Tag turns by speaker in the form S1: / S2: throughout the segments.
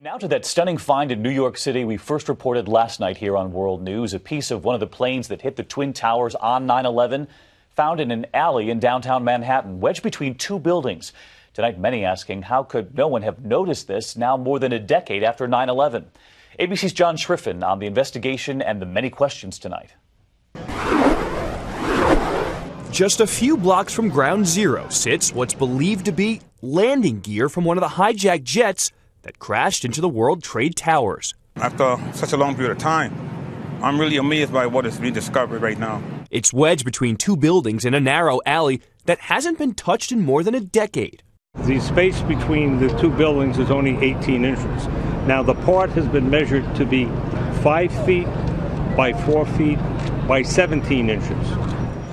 S1: Now to that stunning find in New York City we first reported last night here on World News. A piece of one of the planes that hit the Twin Towers on 9/11 found in an alley in downtown Manhattan, wedged between two buildings. Tonight, many asking how could no one have noticed this now more than a decade after 9/11? ABC's John Schriffen on the investigation and the many questions tonight.
S2: Just a few blocks from Ground Zero sits what's believed to be landing gear from one of the hijacked jets that crashed into the World Trade Towers.
S3: After such a long period of time, I'm really amazed by what is being discovered right now.
S2: It's wedged between two buildings in a narrow alley that hasn't been touched in more than a decade.
S4: The space between the two buildings is only 18 inches. Now, the part has been measured to be 5 feet by 4 feet by 17 inches.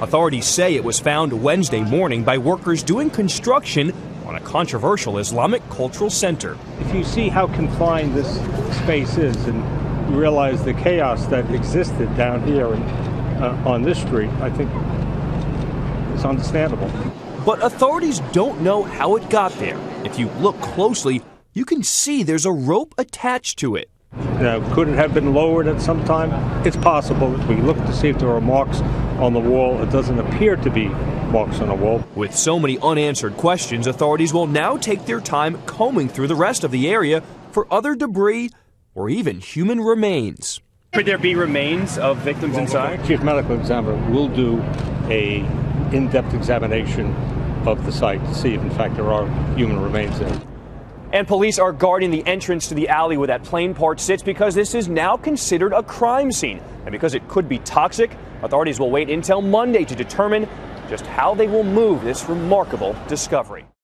S2: Authorities say it was found Wednesday morning by workers doing construction on a controversial Islamic cultural center.
S4: If you see how confined this space is and you realize the chaos that existed down here and on this street, I think it's understandable.
S2: But authorities don't know how it got there. If you look closely, you can see there's a rope attached to it.
S4: Now, could it have been lowered at some time? It's possible. If we look to see if there are marks on the wall, it doesn't appear to be marks on the wall.
S2: With so many unanswered questions, authorities will now take their time combing through the rest of the area for other debris or even human remains.
S5: Could there be remains of victims inside?
S4: The Chief Medical Examiner will do a in-depth examination of the site to see if in fact there are human remains there.
S5: And police are guarding the entrance to the alley where that plane part sits because this is now considered a crime scene. And because it could be toxic, authorities will wait until Monday to determine just how they will move this remarkable discovery.